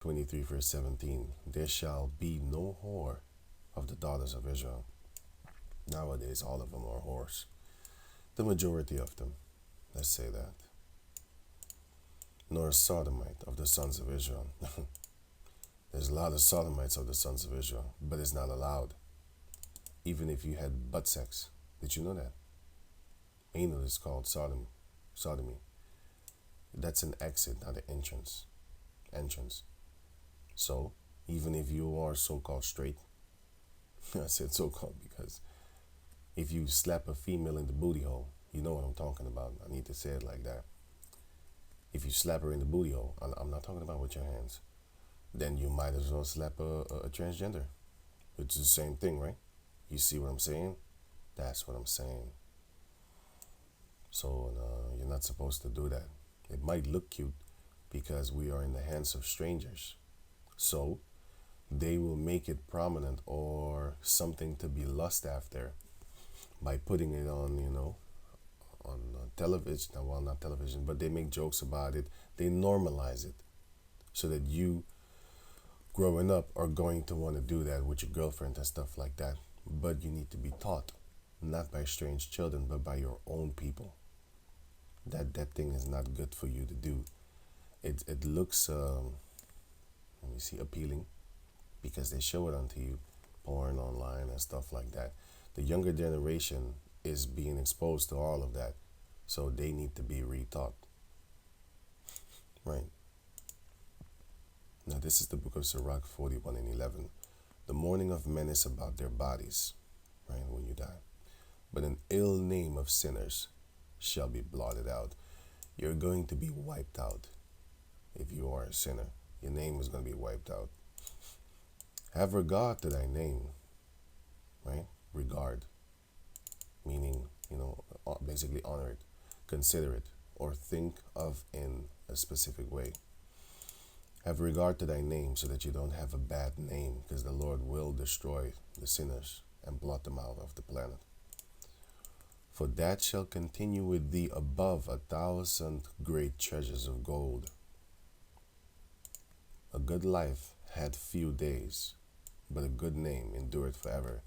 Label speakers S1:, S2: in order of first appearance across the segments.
S1: 23 verse 17, there shall be no whore of the daughters of Israel. Nowadays, all of them are whores. The majority of them, let's say that. Nor a sodomite of the sons of Israel. There's a lot of sodomites of the sons of Israel, but it's not allowed. Even if you had butt sex. Did you know that? Anal is called sodomy. That's an exit, not an entrance. So, even if you are so-called straight, I said so-called because if you slap a female in the booty hole, you know what I'm talking about. I need to say it like that. If you slap her in the booty hole, I'm not talking about with your hands, then you might as well slap a transgender. It's the same thing, right? You see what I'm saying? That's what I'm saying. So you're not supposed to do that. It might look cute because we are in the hands of strangers. So they will make it prominent or something to be lust after by putting it on, on television. Well, not television, but they make jokes about it. They normalize it so that you growing up are going to want to do that with your girlfriend and stuff like that. But you need to be taught, not by strange children, but by your own people, that thing is not good for you to do. It looks, appealing because they show it onto you, porn online and stuff like that. The younger generation is being exposed to all of that, so they need to be retaught. Right. Now this is the book of Sirach 41 and 11. The mourning of men is about their bodies, right, when you die. But an ill name of sinners shall be blotted out. You're going to be wiped out if you are a sinner. Your name is going to be wiped out. Have regard to thy name, right? Regard, meaning, basically honor it, consider it, or think of in a specific way. Have regard to thy name so that you don't have a bad name, because the Lord will destroy the sinners and blot them out of the planet. For that shall continue with thee above 1,000 great treasures of gold. A good life had few days, but a good name endured forever.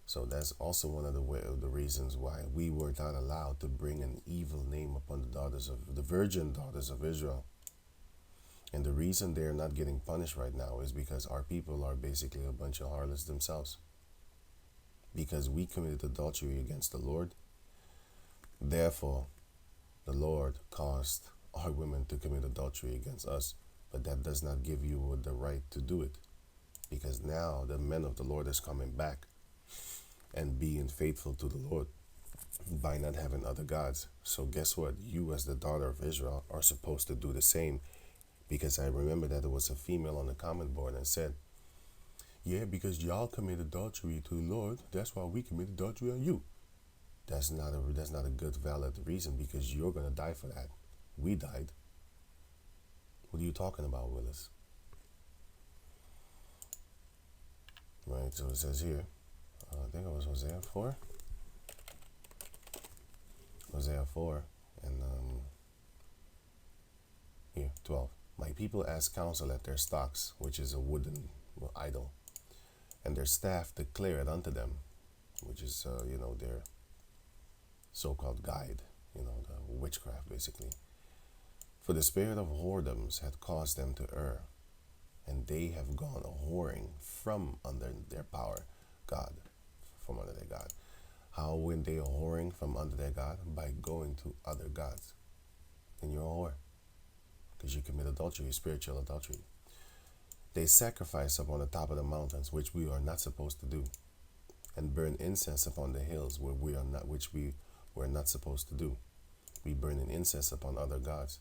S1: So that's also one of the reasons why we were not allowed to bring an evil name upon the virgin daughters of Israel. And the reason they're not getting punished right now is because our people are basically a bunch of harlots themselves. Because we committed adultery against the Lord. Therefore, the Lord caused our women to commit adultery against us. But that does not give you the right to do it. Because now the men of the Lord is coming back and being faithful to the Lord by not having other gods. So guess what? You as the daughter of Israel are supposed to do the same. Because I remember that there was a female on the comment board and said, yeah, because y'all commit adultery to the Lord, that's why we commit adultery on you. That's not a good, valid reason, because you're going to die for that. We died. What are you talking about, Willis? Right, so it says here, I think it was Hosea 4. Hosea 4, and here, 12. My people ask counsel at their stocks, which is a wooden idol, and their staff declare it unto them, which is, their so-called guide, the witchcraft, basically. For the spirit of whoredoms had caused them to err, and they have gone a-whoring from under their power, God, from under their God. How went they a-whoring from under their God? By going to other gods. And you're a whore, because you commit adultery, spiritual adultery. They sacrifice upon the top of the mountains, which we are not supposed to do, and burn incense upon the hills, which we were not supposed to do. We burn an incense upon other gods,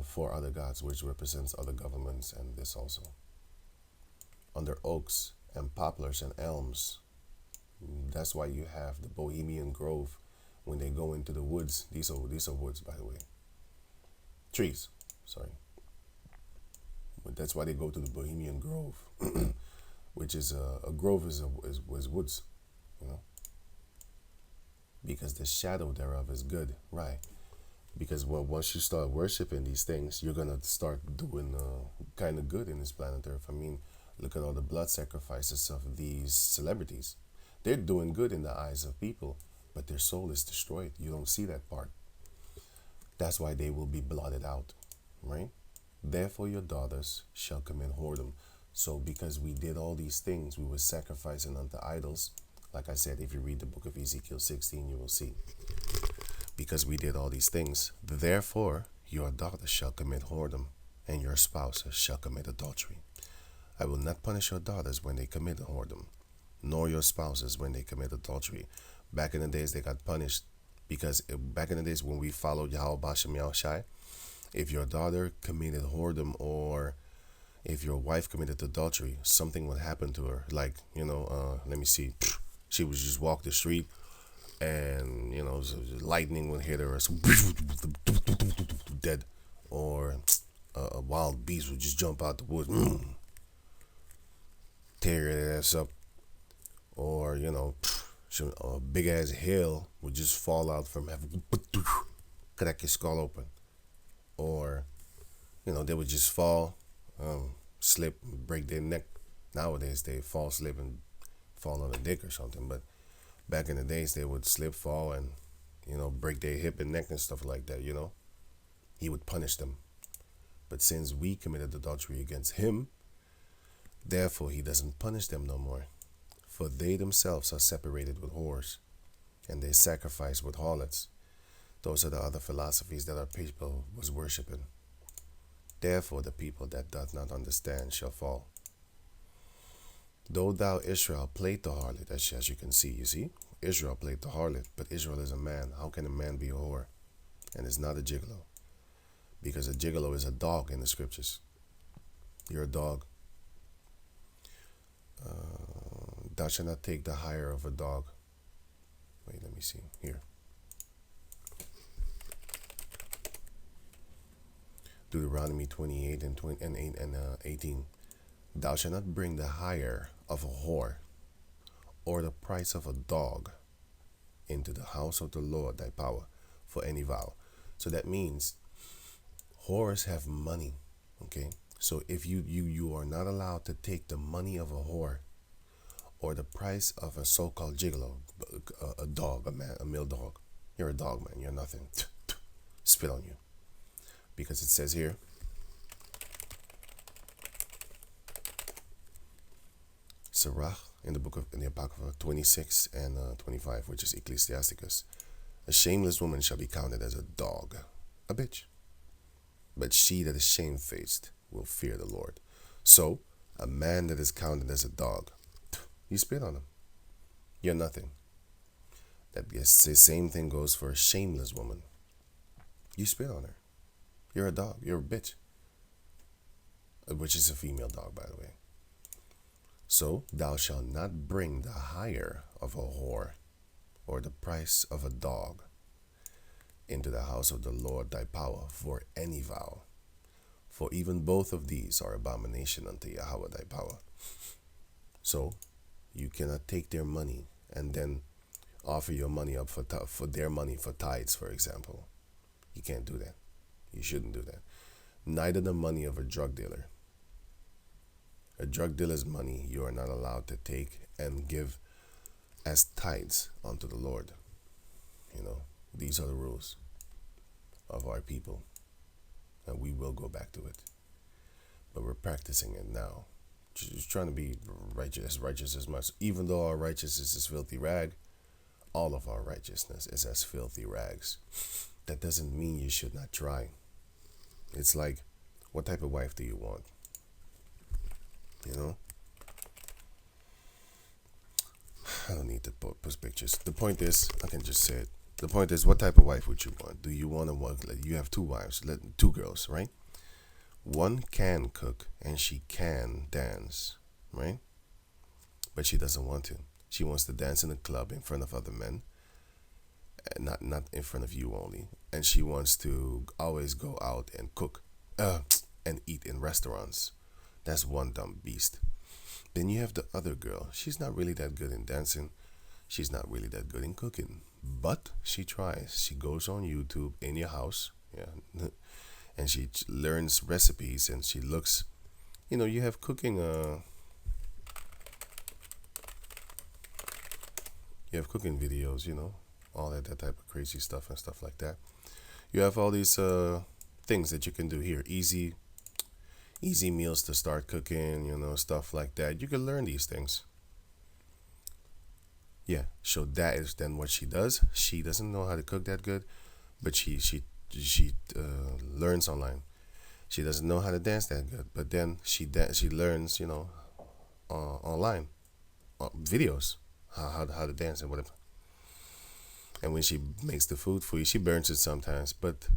S1: for other gods, which represents other governments, and this also. Under oaks and poplars and elms. That's why you have the Bohemian Grove when they go into the woods. These are woods, by the way. Trees, sorry. But that's why they go to the Bohemian Grove, which is a grove is woods, because the shadow thereof is good, right? Because once you start worshiping these things, you're gonna start doing kind of good in this planet Earth. I mean, look at all the blood sacrifices of these celebrities. They're doing good in the eyes of people, but their soul is destroyed. You don't see that part. That's why they will be blotted out, right? Therefore, your daughters shall commit whoredom. So, because we did all these things, we were sacrificing unto idols. Like I said, if you read the book of Ezekiel 16, you will see. Because we did all these things, therefore, your daughters shall commit whoredom, and your spouses shall commit adultery. I will not punish your daughters when they commit whoredom, nor your spouses when they commit adultery. Back in the days, they got punished because back in the days when we followed Yahweh Bashem Yahushai, if your daughter committed whoredom or if your wife committed adultery, something would happen to her. Like, let me see, she would just walk the street and, lightning would hit her, or dead, or a wild beast would just jump out the woods, tear your ass up, or, a big ass hail would just fall out from heaven, crack your skull open, or they would just fall, slip, break their neck. Nowadays they fall, slip, and fall on a dick or something, but back in the days they would slip, fall, and break their hip and neck and stuff like that. He would punish them. But since we committed adultery against him, therefore he doesn't punish them no more. For they themselves are separated with whores, and they sacrifice with harlots. Those are the other philosophies that our people was worshiping. Therefore the people that doth not understand shall fall. Though thou, Israel, played the harlot, as you can see, Israel played the harlot, but Israel is a man. How can a man be a whore? And it's not a gigolo. Because a gigolo is a dog in the scriptures. You're a dog. Thou shalt not take the hire of a dog. Wait, let me see. Here. Deuteronomy 28 and 18. Thou shalt not bring the hire of a whore or the price of a dog into the house of the Lord thy power for any vow. So that means whores have money, okay? So if you are not allowed to take the money of a whore or the price of a so-called gigolo, a dog, a male dog. You're a dog, man. You're nothing. Spit on you. Because it says here, Sirach, in the Apocrypha 26 and 25, which is Ecclesiasticus, a shameless woman shall be counted as a dog, a bitch. But she that is shamefaced will fear the Lord. So, a man that is counted as a dog, you spit on him. You're nothing. The same thing goes for a shameless woman. You spit on her. You're a dog. You're a bitch. Which is a female dog, by the way. So, thou shalt not bring the hire of a whore or the price of a dog into the house of the Lord thy power for any vow. For even both of these are abomination unto Yahweh thy power. So, you cannot take their money and then offer your money up for their money for tithes, for example. You can't do that. You shouldn't do that. Neither the money of a drug dealer. A drug dealer's money you are not allowed to take and give as tithes unto the Lord. These are the rules of our people. And we will go back to it. But we're practicing it now. Just trying to be righteous as much. Even though our righteousness is filthy rag, all of our righteousness is as filthy rags. That doesn't mean you should not try. It's like, what type of wife do you want? I don't need to post pictures. The point is, I can just say it. The point is, what type of wife would you want? Do you want to work? You have two wives, two girls, right? One can cook and she can dance, right? But she doesn't want to. She wants to dance in a club in front of other men, and not in front of you only. And she wants to always go out and cook and eat in restaurants. That's one dumb beast. Then you have the other girl. She's not really that good in dancing. She's not really that good in cooking. But she tries. She goes on YouTube in your house, yeah, and she learns recipes, and she looks. You have cooking. You have cooking videos. All that type of crazy stuff and stuff like that. You have all these things that you can do here. Easy meals to start cooking. Stuff like that. You can learn these things. Yeah. So that is then what she does. She doesn't know how to cook that good, but she learns online. She doesn't know how to dance that good, but then she learns, online videos how to dance and whatever. And when she makes the food for you, she burns it sometimes. But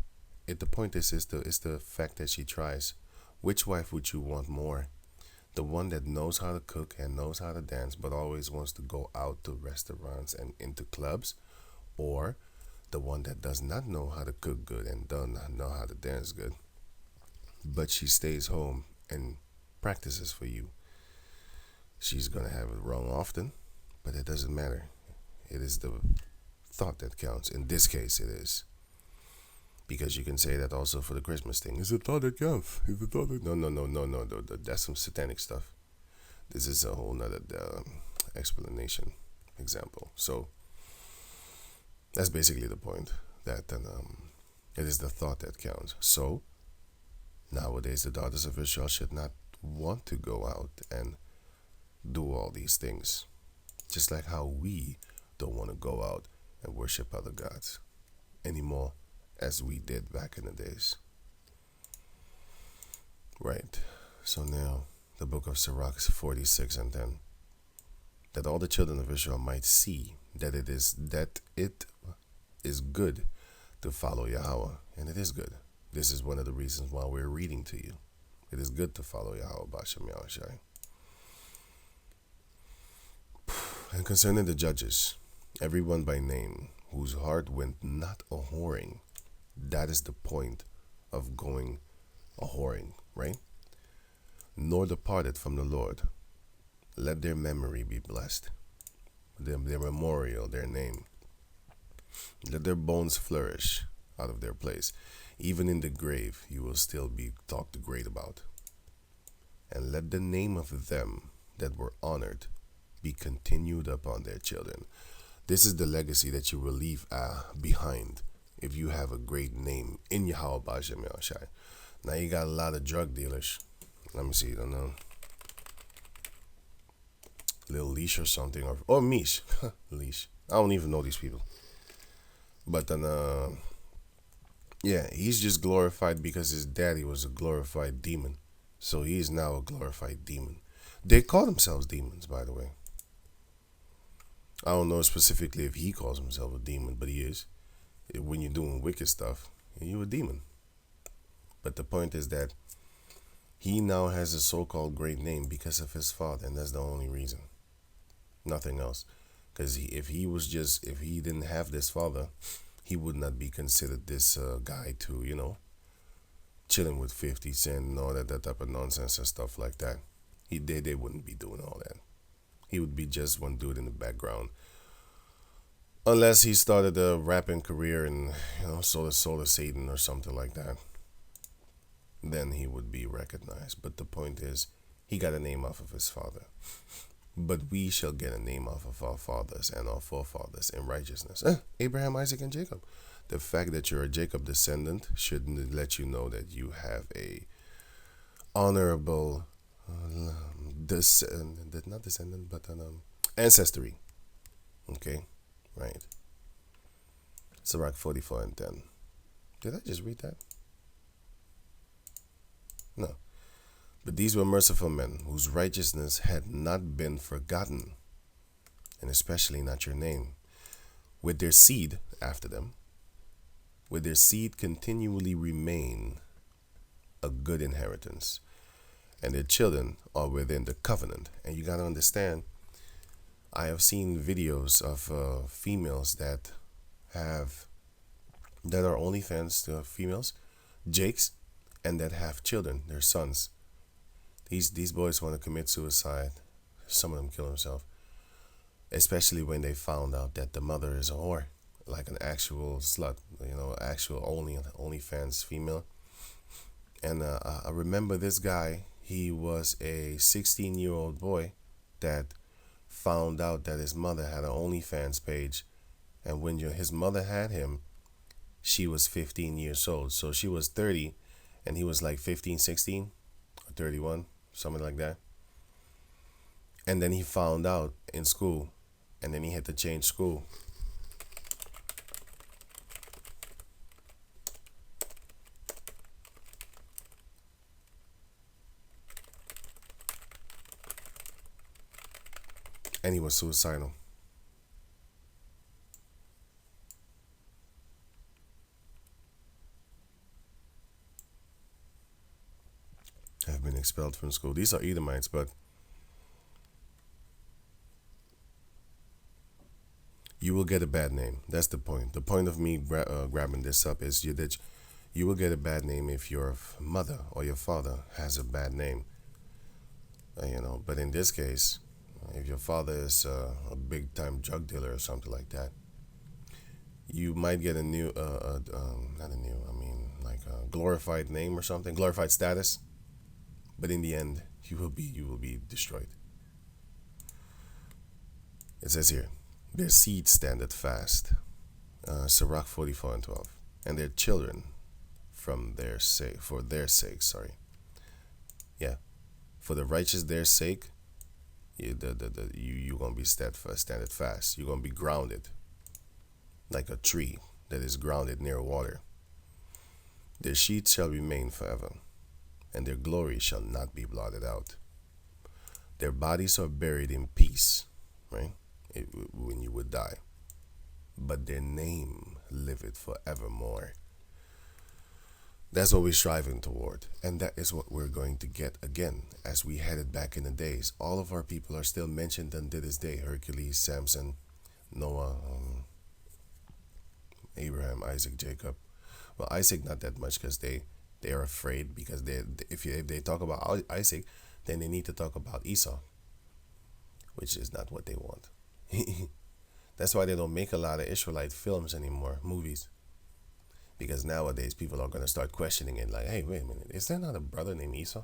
S1: the point is the fact that she tries. Which wife would you want more? The one that knows how to cook and knows how to dance, but always wants to go out to restaurants and into clubs, or the one that does not know how to cook good and does not know how to dance good, but she stays home and practices for you? She's gonna have it wrong often, but it doesn't matter. It is the thought that counts. In this case, it is. Because you can say that also for the Christmas thing. It's the thought that counts. It's the thought that... No. That's some satanic stuff. This is a whole nother explanation example. So that's basically the point. That it is the thought that counts. So nowadays the daughters of Israel should not want to go out and do all these things. Just like how we don't want to go out and worship other gods anymore as we did back in the days. Right. So now the book of Sirach 46 and 10. That all the children of Israel might see that it is good to follow Yahweh. And it is good. This is one of the reasons why we're reading to you. It is good to follow Yahweh B'Shem Yahushai. And concerning the judges, everyone by name, whose heart went not a whoring. That is the point of going a whoring, right? Nor departed from the Lord. Let their memory be blessed. Their memorial, their name. Let their bones flourish out of their place. Even in the grave, you will still be talked great about. And let the name of them that were honored be continued upon their children. This is the legacy that you will leave behind if you have a great name in Yahweh B'Shem Yahushai. Now you got a lot of drug dealers. Let me see, I don't know. Little Leash or something, or Mish. Leash. I don't even know these people. But then, yeah, he's just glorified because his daddy was a glorified demon. So he is now a glorified demon. They call themselves demons, by the way. I don't know specifically if he calls himself a demon, but he is. When you're doing wicked stuff, you're a demon. But the point is that he now has a so-called great name because of his father, and that's the only reason. Nothing else. Because if he didn't have this father, he would not be considered this guy to, chilling with 50 Cent and all that type of nonsense and stuff like that. They wouldn't be doing all that. He would be just one dude in the background. Unless he started a rapping career and, Solar Satan or something like that. Then he would be recognized. But the point is, he got a name off of his father. But we shall get a name off of our fathers and our forefathers in righteousness. Abraham, Isaac, and Jacob. The fact that you're a Jacob descendant should let you know that you have a honorable not descendant, but an ancestry. Okay, right. Sirach 44 and 10. Did I just read that? No. But these were merciful men whose righteousness had not been forgotten, and especially not your name, with their seed after them, with their seed continually remain a good inheritance, and their children are within the covenant. And you got to understand, I have seen videos of females that are OnlyFans females, Jakes, and that have children, their sons. These boys want to commit suicide. Some of them kill themselves, especially when they found out that the mother is a whore, like an actual slut, actual OnlyFans female. And I remember this guy. He was a 16-year-old boy that found out that his mother had an OnlyFans page, and when his mother had him, she was 15 years old. So she was 30, and he was like 15, 16, or 31, something like that. And then he found out in school, and then he had to change school. And he was suicidal. Have been expelled from school. These are Edomites, but you will get a bad name. That's the point. The point of me grabbing this up is that you will get a bad name if your mother or your father has a bad name. But in this case, if your father is a big time drug dealer or something like that, you might get a new, not a new, like a glorified name or something, glorified status. But in the end, you will be destroyed. It says here, their seed standeth fast. Sirach 44:12, and their children for their sake. Yeah, for the righteous their sake. You gonna be standeth fast. You're gonna be grounded, like a tree that is grounded near water. Their seed shall remain forever, and their glory shall not be blotted out. Their bodies are buried in peace, right? When you would die, but their name liveth forevermore. That's what we're striving toward, and that is what we're going to get again as we headed back in the days. All of our people are still mentioned unto this day: Hercules, Samson, Noah, Abraham, Isaac, Jacob. Well, Isaac not that much, because they are afraid, because if they talk about Isaac, then they need to talk about Esau, which is not what they want. That's why they don't make a lot of Israelite films anymore, movies. Because nowadays people are going to start questioning it, like, hey, wait a minute, is there not a brother named Esau?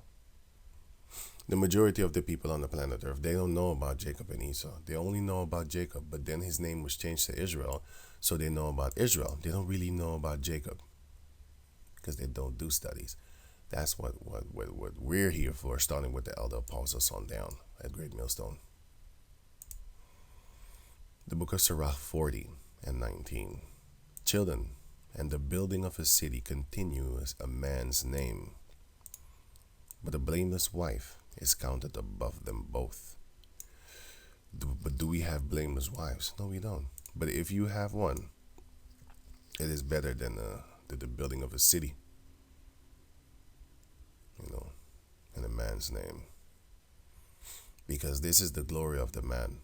S1: The majority of the people on the planet Earth, they don't know about Jacob and Esau. They only know about Jacob, but then his name was changed to Israel, so they know about Israel. They don't really know about Jacob, because they don't do studies. That's what we're here for, starting with the elder apostles on down at Great Millstone. The book of Sirach 40:19. Children and the building of a city continues a man's name, but a blameless wife is counted above them both. But do we have blameless wives? No, we don't. But if you have one, it is better than the building of a city, in a man's name. Because this is the glory of the man,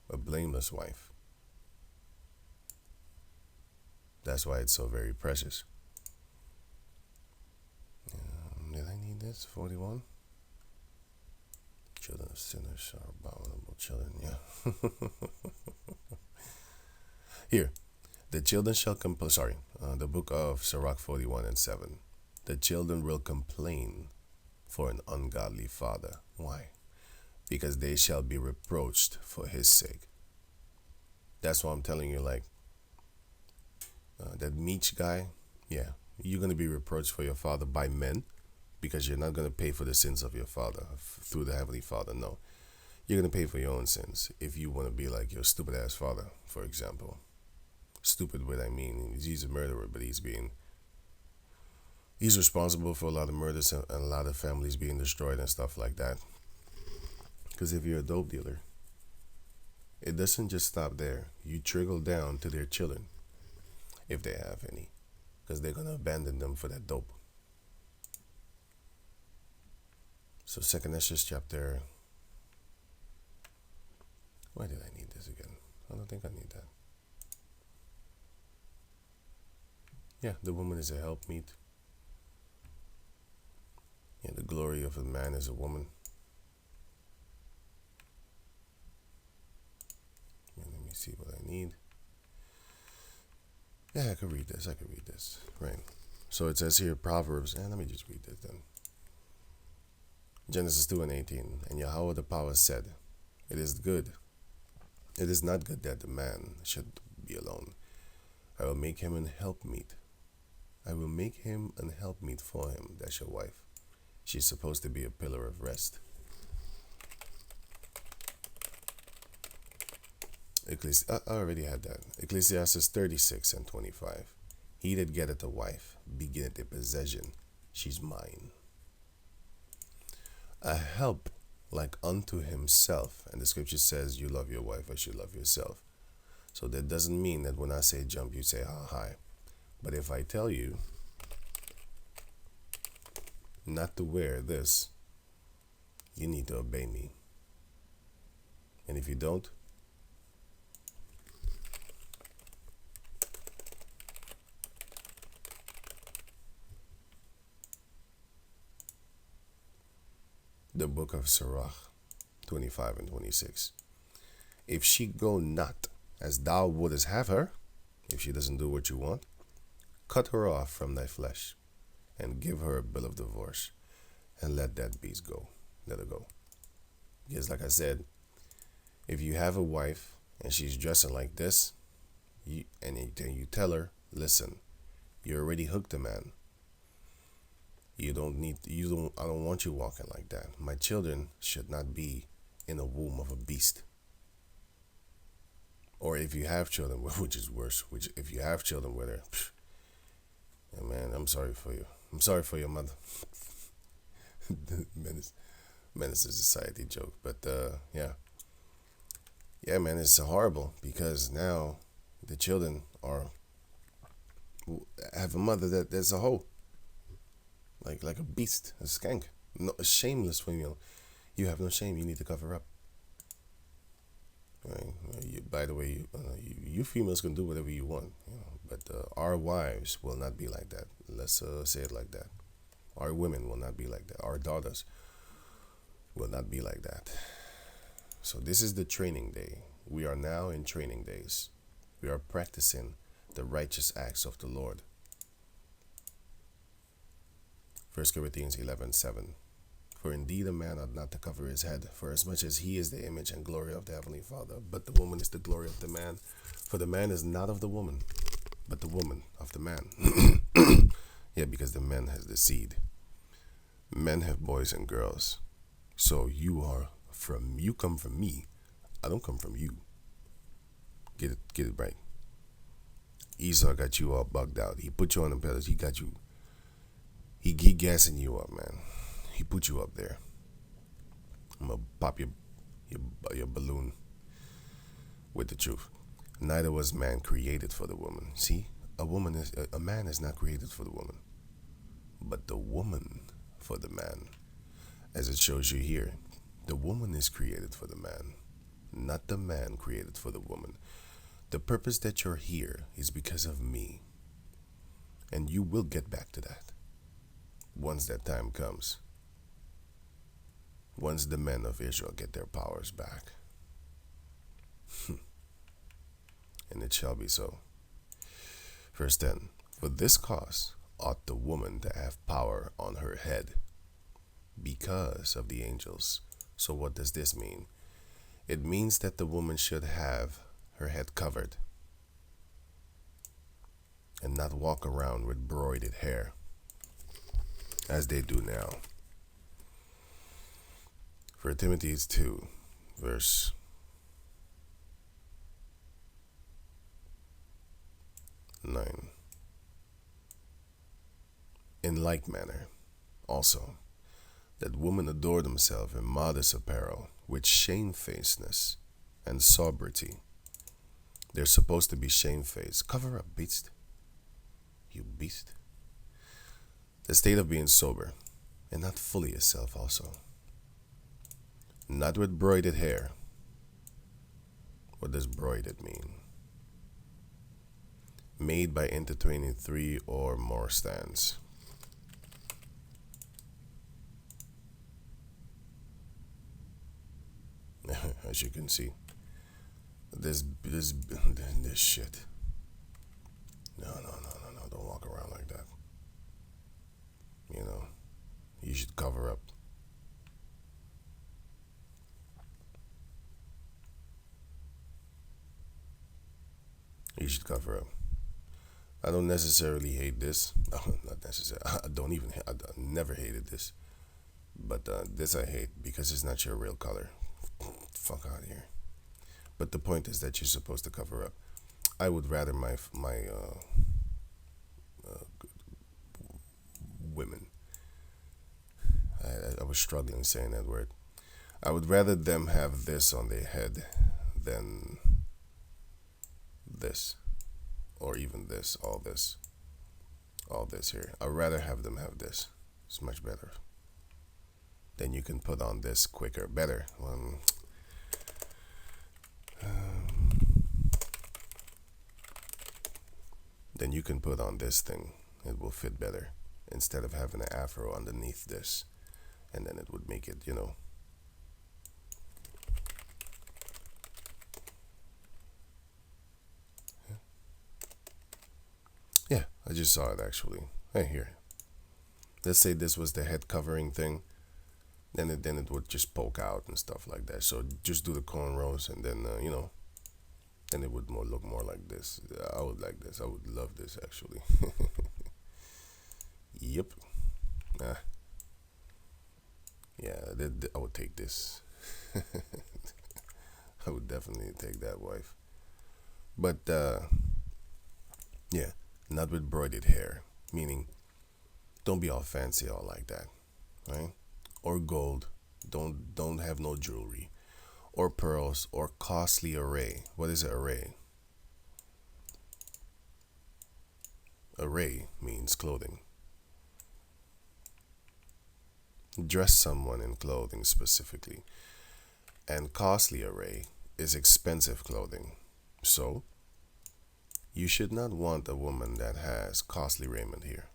S1: a blameless wife. That's why it's so very precious. Did I need this? 41? Children of sinners are abominable children. Yeah. Here, the children shall complain. The book of Sirach 41:7. The children will complain for an ungodly father. Why? Because they shall be reproached for his sake. That's why I'm telling you, like, that Meech guy, yeah, you're going to be reproached for your father by men, because you're not going to pay for the sins of your father through the Heavenly Father. No, you're going to pay for your own sins if you want to be like your stupid ass father, for example. Stupid, what I mean, he's a murderer, but he's responsible for a lot of murders and a lot of families being destroyed and stuff like that. Because if you're a dope dealer, it doesn't just stop there. You trickle down to their children, if they have any, because they're going to abandon them for that dope. So 2 Esdras chapter, why did I need this again? I don't think I need that. Yeah, the woman is a helpmeet. Yeah, the glory of a man is a woman. Yeah, let me see what I need. Yeah, I could read this. I could read this. Right. So it says here, Proverbs, and let me just read this then. Genesis 2 and 18. And Yahweh the power said, It is good. It is not good that the man should be alone. I will make him an helpmeet. I will make him an helpmeet for him. That's your wife. She's supposed to be a pillar of rest. I already had that. Ecclesiastes 36 and 25. He that getteth a wife beginneth a possession. She's mine. A help like unto himself. And the scripture says you love your wife as you love yourself. So that doesn't mean that when I say jump, you say hi. But if I tell you not to wear this, you need to obey me. And if you don't, the book of Sirach 25 and 26. If she go not as thou wouldest have her, if she doesn't do what you want, cut her off from thy flesh and give her a bill of divorce and let that beast go. Let her go. Because like I said, if you have a wife and she's dressing like this, and you tell her, listen, you already hooked a man. I don't want you walking like that. My children should not be in the womb of a beast. Or if you have children, which is worse, if you have children with her, yeah, man, I'm sorry for you. I'm sorry for your mother. Menace to society joke. But yeah. Yeah, man, it's horrible because now the children have a mother that's a hoe. Like a beast, a skank, no, a shameless female. You have no shame. You need to cover up. Right? By the way, you females can do whatever you want, but our wives will not be like that. Let's say it like that. Our women will not be like that. Our daughters will not be like that. So this is the training day. We are now in training days. We are practicing the righteous acts of the Lord. 1 Corinthians 11:7. For indeed a man ought not to cover his head, for as much as he is the image and glory of the Heavenly Father, but the woman is the glory of the man. For the man is not of the woman, but the woman of the man. Yeah, because the man has the seed. Men have boys and girls. So you come from me. I don't come from you. Get it right. Esau got you all bugged out. He put you on the pedals. He got you. He gassing you up, man. He put you up there. I'm gonna pop your balloon with the truth. Neither was man created for the woman. See, a man is not created for the woman, but the woman for the man. As it shows you here, the woman is created for the man, not the man created for the woman. The purpose that you're here is because of me, and you will get back to that once that time comes. Once the men of Israel get their powers back. And it shall be so. Verse 10. For this cause ought the woman to have power on her head because of the angels. So what does this mean? It means that the woman should have her head covered and not walk around with broided hair as they do now. For Timothy 2, verse 9. In like manner, also, that women adore themselves in modest apparel, with shamefacedness and sobriety. They're supposed to be shamefaced. Cover up, beast. You beast. The state of being sober, and not fully yourself also. Not with broided hair. What does broided mean? Made by intertwining 3 or more strands. As you can see, this shit. No, no, no, no, no. Don't walk around like that. You know, you should cover up. You should cover up. I don't necessarily hate this. Not necessarily. I don't even. I never hated this. But this I hate because it's not your real color. Fuck out of here. But the point is that you're supposed to cover up. I would rather my women. I was struggling saying that word. I would rather them have this on their head than this, or even this, all this here. I'd rather have them have this. It's much better. Then you can put on this quicker, better. Then you can put on this thing. It will fit better instead of having an afro underneath this, and then it would make it, Yeah, I just saw it actually. Hey, here. Let's say this was the head covering thing. Then it would just poke out and stuff like that. So just do the cornrows, and then then it would look more like this. I would like this. I would love this actually. Yep. Ah. Yeah, I would take this. I would definitely take that, wife. But yeah, not with braided hair. Meaning, don't be all fancy all like that, right? Or gold. Don't have no jewelry, or pearls, or costly array. What is an array? Array means clothing. Dress someone in clothing specifically. And costly array is expensive clothing. So, you should not want a woman that has costly raiment here.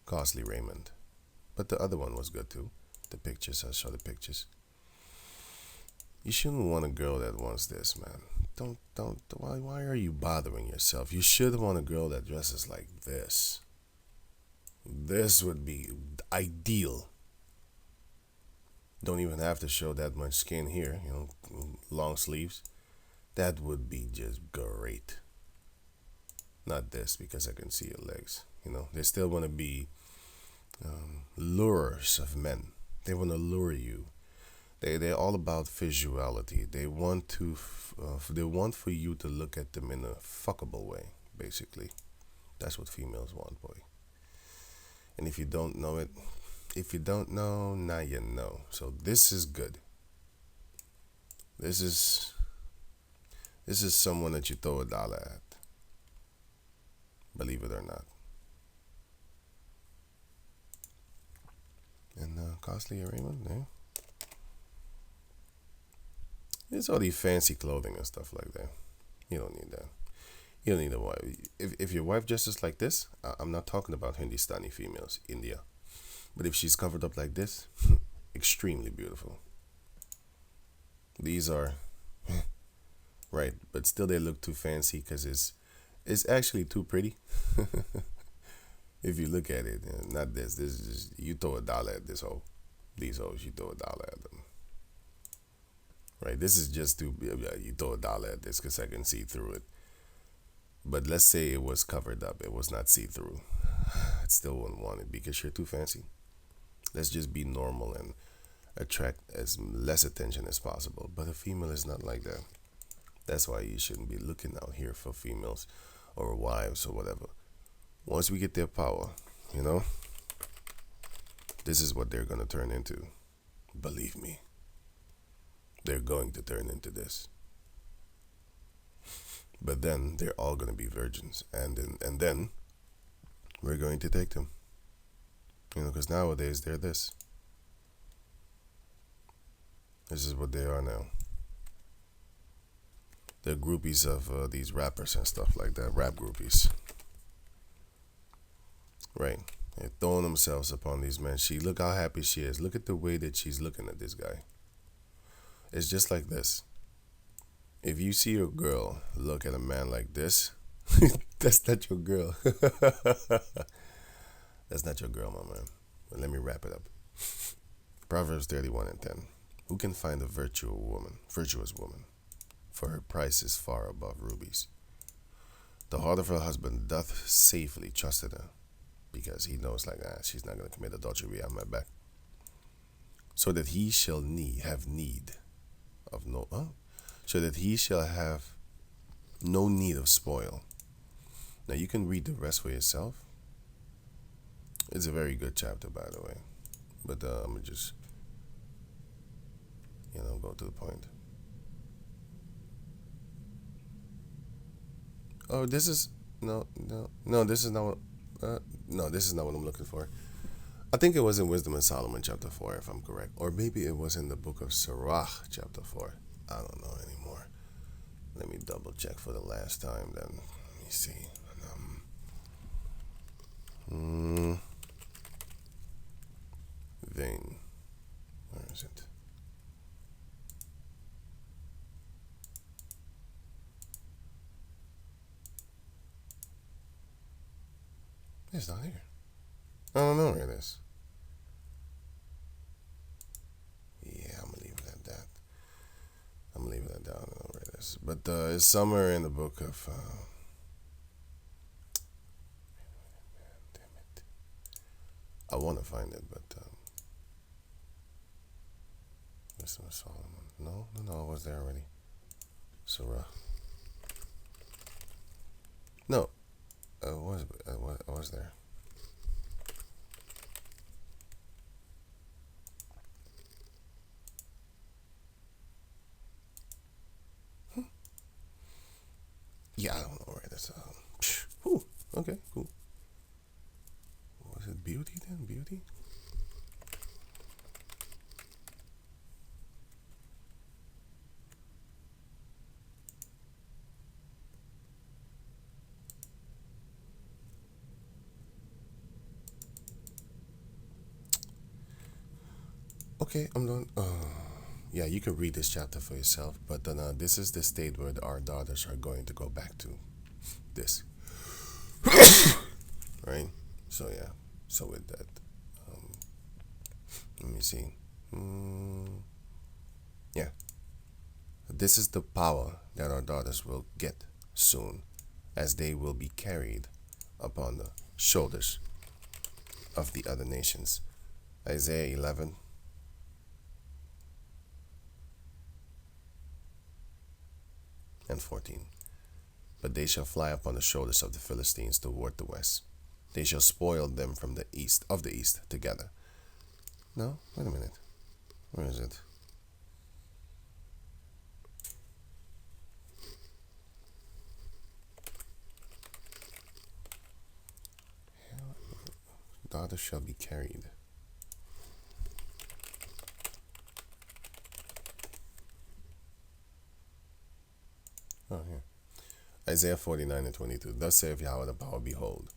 S1: Costly raiment. But the other one was good too. The pictures, I'll show the pictures. You shouldn't want a girl that wants this, man. Why are you bothering yourself? You should want a girl that dresses like this. This would be ideal. Don't even have to show that much skin here, long sleeves. That would be just great. Not this, because I can see your legs. They still want to be lures of men. They want to lure you. They're all about visuality. They want for you to look at them in a fuckable way, basically. That's what females want, boy. And if you don't know it, now you know. So this is good. This is someone that you throw $1 at. Believe it or not. And costly arraignment, yeah. It's all these fancy clothing and stuff like that. You don't need that. You don't need a wife. If your wife dresses like this, I'm not talking about Hindustani females, India. But if she's covered up like this, extremely beautiful. These are, right, but still they look too fancy because it's actually too pretty. If you look at it, not this. This is just, you throw $1 at this hoe. These hoes, you throw $1 at them. Right, this is just too, you throw $1 at this because I can see through it. But let's say it was covered up. It was not see-through. I still wouldn't want it because you're too fancy. Let's just be normal and attract as less attention as possible. But a female is not like that. That's why you shouldn't be looking out here for females or wives or whatever. Once we get their power, this is what they're going to turn into. Believe me. They're going to turn into this. But then they're all going to be virgins. And then we're going to take them. Because nowadays they're this. This is what they are now. They're groupies of these rappers and stuff like that. Rap groupies. Right. They're throwing themselves upon these men. Look how happy she is. Look at the way that she's looking at this guy. It's just like this. If you see a girl look at a man like this, That's not your girl. That's not your girl, my man. But let me wrap it up. Proverbs 31:10. Who can find a virtuous woman? For her price is far above rubies. The heart of her husband doth safely trust in her, because he knows, like, she's not going to commit adultery behind my back. So that he shall have need of so that he shall have no need of spoil. Now you can read the rest for yourself. It's a very good chapter, by the way. But I'm gonna just, go to the point. Oh, this is This is not what. This is not what I'm looking for. I think it was in Wisdom of Solomon chapter 4, if I'm correct, or maybe it was in the book of Sirach chapter 4. I don't know anymore. Let me double check for the last time. Then let me see. Vain. Where is it? It's not here. I don't know where it is. Yeah, I'm gonna leave it at that. I don't know where it is. But it's somewhere in the book of. Damn it. I want to find it, but. Wisdom of Solomon. No, it was there already. Surah. No, I was there. Yeah, I don't know where it is. Okay, cool. Was it beauty then? Beauty? Okay, I'm done. Yeah, you can read this chapter for yourself, but then this is the state where our daughters are going to go back to this. Right? So, yeah. So, with that, let me see. Yeah. This is the power that our daughters will get soon, as they will be carried upon the shoulders of the other nations. Isaiah 11. And 14. But they shall fly upon the shoulders of the Philistines toward the west. They shall spoil them from the east together. No, wait a minute. Where is it? Daughters shall be carried. Oh, here. Isaiah 49:22. Thus saith Yahweh the power, behold,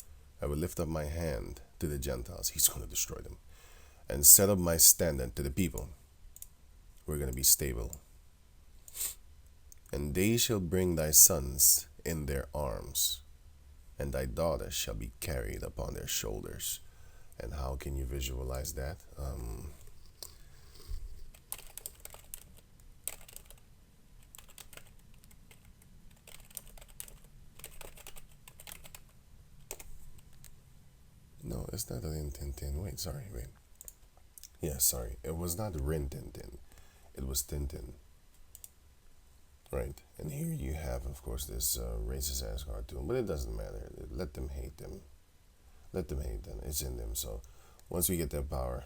S1: I will lift up my hand to the Gentiles. He's going to destroy them. And set up my standard to the people. We're going to be stable. And they shall bring thy sons in their arms, and thy daughters shall be carried upon their shoulders. And how can you visualize that? No, it's not Rin Tin Tin. Wait. Yeah, sorry. It was not Rin Tin Tin. It was Tintin. Right. And here you have, of course, this racist ass cartoon. But it doesn't matter. Let them hate them. It's in them. So once we get their power,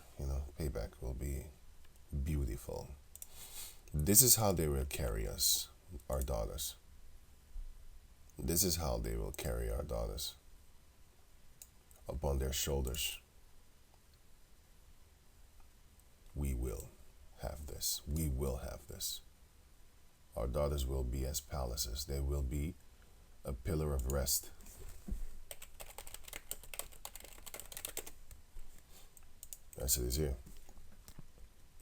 S1: payback will be beautiful. This is how they will carry us, our daughters. This is how they will carry our daughters. Upon their shoulders. We will have this. We will have this. Our daughters will be as palaces. They will be a pillar of rest. As it is here.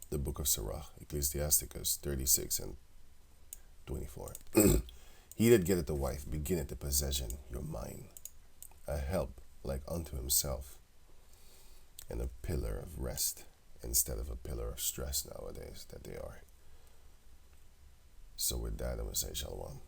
S1: The book of Sirach, Ecclesiasticus 36 and 24. He that getteth a wife beginneth the possession, your mind, a help like unto himself, and a pillar of rest instead of a pillar of stress nowadays that they are. So with that, I'm going to say shalom.